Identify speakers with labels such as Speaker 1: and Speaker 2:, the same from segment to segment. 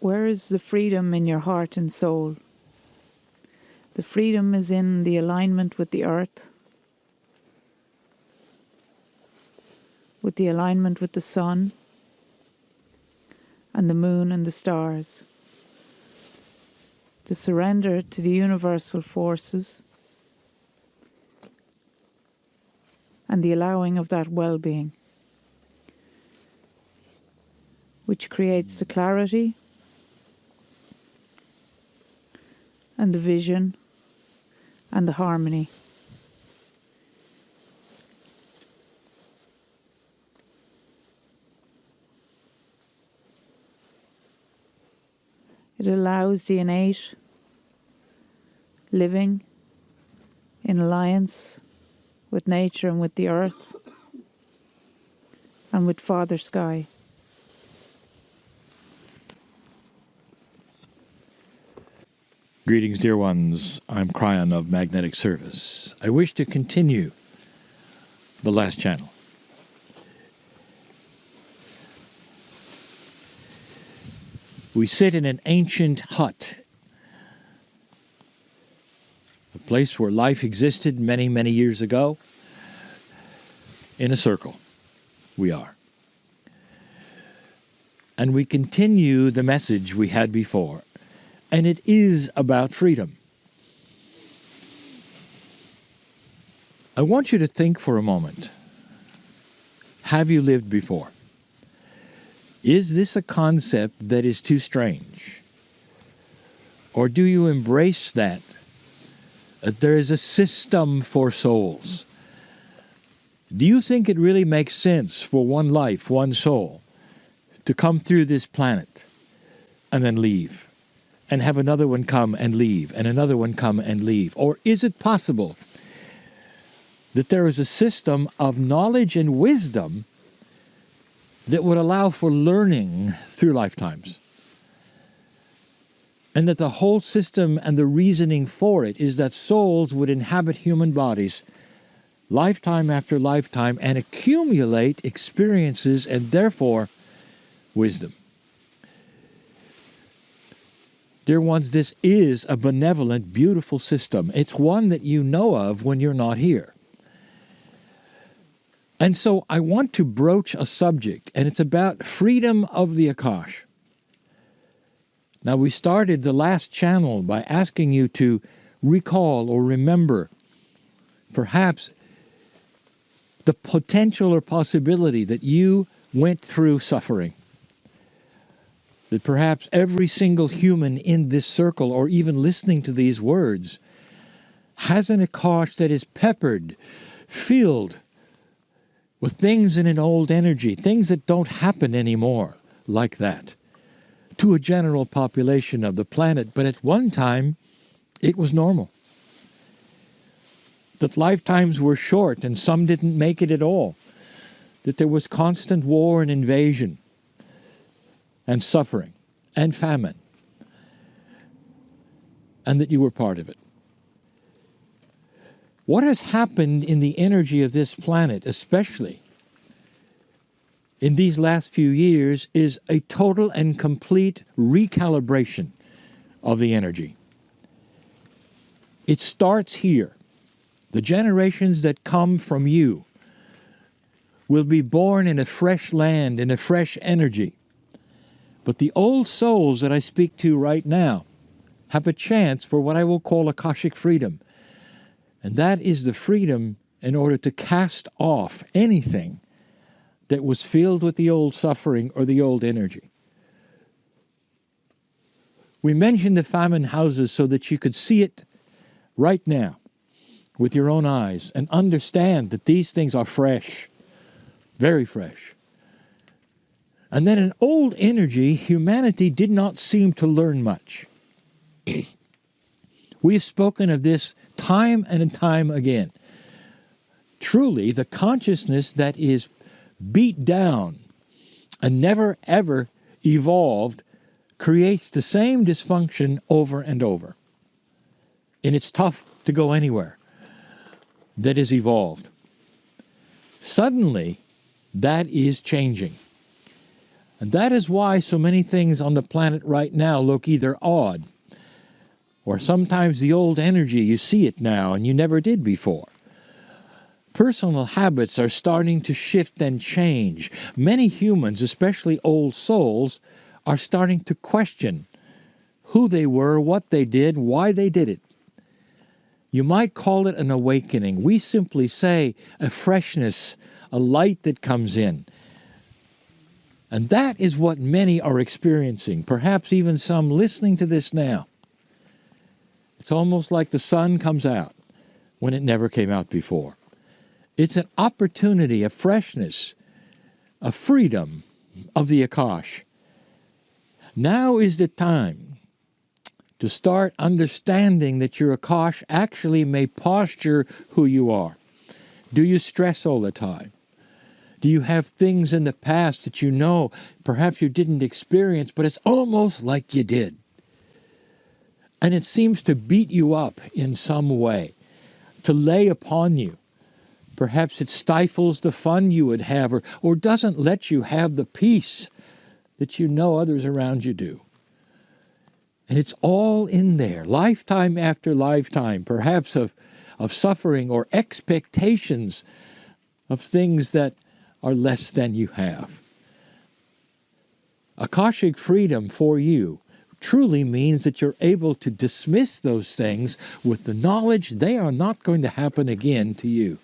Speaker 1: Where is the freedom in your heart and soul? The freedom is in the alignment with the earth, with the alignment with the sun and the moon and the stars. To surrender to the universal forces and the allowing of that well-being, which creates the clarity and the vision and the harmony. It allows the innate living in alliance with nature and with the earth and with Father Sky.
Speaker 2: Greetings, dear ones. I'm Cryon of Magnetic Service. I wish to continue the last channel. We sit in an ancient hut, a place where life existed many, many years ago. In a circle, we are. And we continue the message we had before, and it is about freedom. I want you to think for a moment. Have you lived before? Is this a concept that is too strange? Or do you embrace that there is a system for souls? Do you think it really makes sense for one life, one soul, to come through this planet and then leave, and have another one come and leave, and another one come and leave? Or is it possible that there is a system of knowledge and wisdom that would allow for learning through lifetimes? And that the whole system and the reasoning for it is that souls would inhabit human bodies lifetime after lifetime and accumulate experiences and therefore wisdom. Dear ones, this is a benevolent, beautiful system. It's one that you know of when you're not here. And so I want to broach a subject, and it's about freedom of the Akash. Now, we started the last channel by asking you to recall or remember perhaps the potential or possibility that you went through suffering. That perhaps every single human in this circle, or even listening to these words, has an Akash that is peppered, filled with things in an old energy, things that don't happen anymore like that to a general population of the planet. But at one time, it was normal. That lifetimes were short and some didn't make it at all. That there was constant war and invasion and suffering and famine. And that you were part of it. What has happened in the energy of this planet, especially in these last few years, is a total and complete recalibration of the energy. It starts here. The generations that come from you will be born in a fresh land, in a fresh energy. But the old souls that I speak to right now have a chance for what I will call Akashic freedom. And that is the freedom in order to cast off anything that was filled with the old suffering or the old energy. We mentioned the famine houses so that you could see it right now with your own eyes and understand that these things are fresh, very fresh. And then in old energy, humanity did not seem to learn much. We have spoken of this time and time again. Truly, the consciousness that is beat down and never ever evolved creates the same dysfunction over and over. And it's tough to go anywhere that is evolved. Suddenly, that is changing. And that is why so many things on the planet right now look either odd, or sometimes the old energy, you see it now and you never did before. Personal habits are starting to shift and change. Many humans, especially old souls, are starting to question who they were, what they did, why they did it. You might call it an awakening. We simply say a freshness, a light that comes in. And that is what many are experiencing, perhaps even some listening to this now. It's almost like the sun comes out when it never came out before. It's an opportunity, a freshness, a freedom of the Akash. Now is the time to start understanding that your Akash actually may posture who you are. Do you stress all the time? Do you have things in the past that you know perhaps you didn't experience, but it's almost like you did? And it seems to beat you up in some way, to lay upon you. Perhaps it stifles the fun you would have, or doesn't let you have the peace that you know others around you do. And it's all in there, lifetime after lifetime, perhaps of suffering or expectations of things that are less than you have. Akashic freedom for you truly means that you're able to dismiss those things with the knowledge they are not going to happen again to you.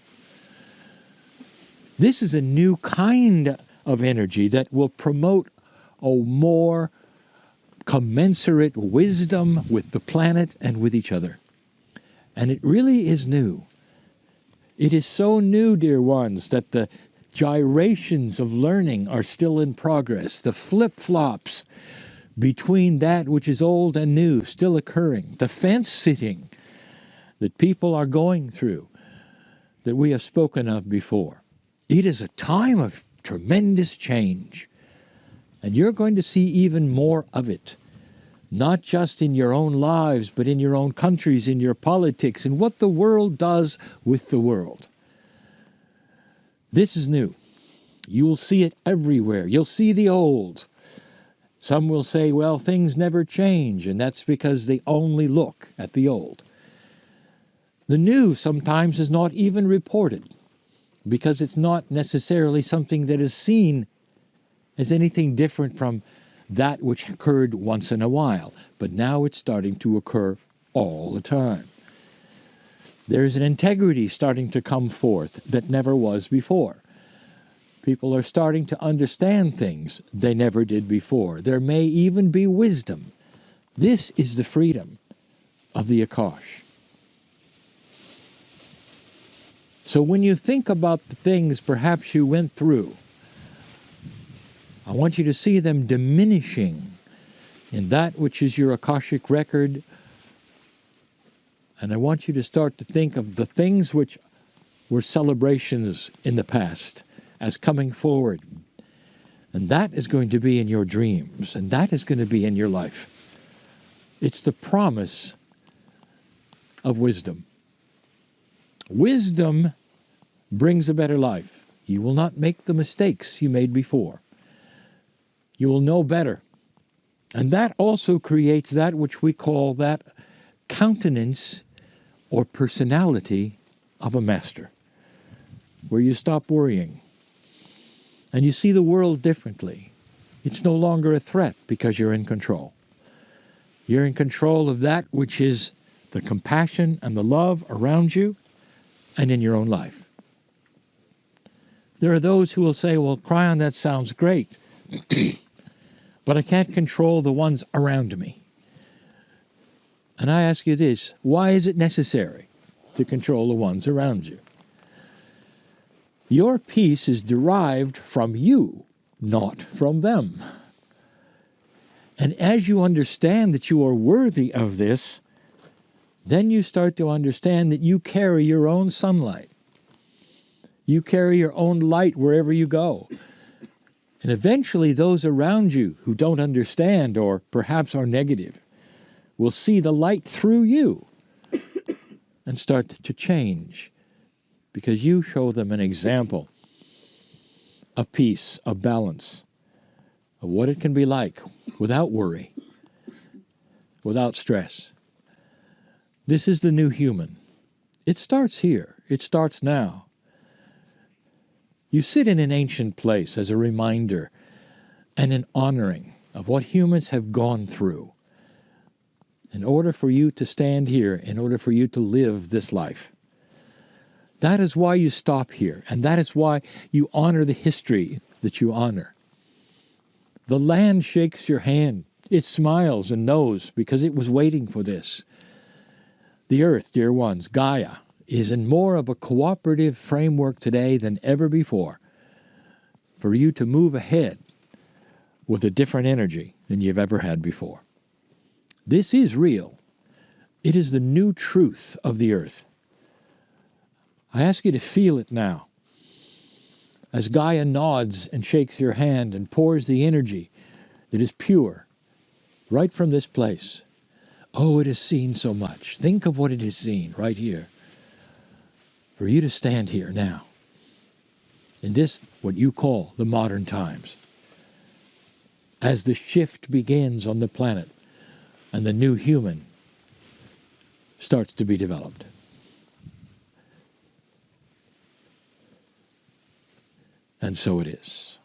Speaker 2: This is a new kind of energy that will promote a more commensurate wisdom with the planet and with each other. And it really is new. It is so new, dear ones, that the gyrations of learning are still in progress. The flip-flops between that which is old and new still occurring. The fence-sitting that people are going through that we have spoken of before. It is a time of tremendous change. And you're going to see even more of it. Not just in your own lives, but in your own countries, in your politics, and what the world does with the world. This is new. You will see it everywhere. You'll see the old. Some will say, well, things never change, and that's because they only look at the old. The new sometimes is not even reported, because it's not necessarily something that is seen as anything different from that which occurred once in a while. But now it's starting to occur all the time. There's an integrity starting to come forth that never was before. People are starting to understand things they never did before. There may even be wisdom. This is the freedom of the Akash. So when you think about the things perhaps you went through, I want you to see them diminishing in that which is your Akashic record. And I want you to start to think of the things which were celebrations in the past as coming forward. And that is going to be in your dreams, and that is going to be in your life. It's the promise of wisdom. Wisdom brings a better life. You will not make the mistakes you made before. You will know better. And that also creates that which we call that countenance or personality of a master, where you stop worrying and you see the world differently. It's no longer a threat because you're in control. You're in control of that which is the compassion and the love around you and in your own life. There are those who will say, well, Kryon, that sounds great, but I can't control the ones around me. And I ask you this, why is it necessary to control the ones around you? Your peace is derived from you, not from them. And as you understand that you are worthy of this, then you start to understand that you carry your own sunlight. You carry your own light wherever you go. And eventually those around you who don't understand or perhaps are negative will see the light through you and start to change, because you show them an example of peace, of balance, of what it can be like without worry, without stress. This is the new human. It starts here. It starts now. You sit in an ancient place as a reminder and an honoring of what humans have gone through in order for you to stand here, in order for you to live this life. That is why you stop here, and that is why you honor the history that you honor. The land shakes your hand. It smiles and knows because it was waiting for this. The earth, dear ones, Gaia, is in more of a cooperative framework today than ever before for you to move ahead with a different energy than you've ever had before. This is real. It is the new truth of the earth. I ask you to feel it now. As Gaia nods and shakes your hand and pours the energy that is pure right from this place. Oh, it has seen so much. Think of what it has seen right here. For you to stand here now, in this, what you call the modern times, as the shift begins on the planet and the new human starts to be developed. And so it is.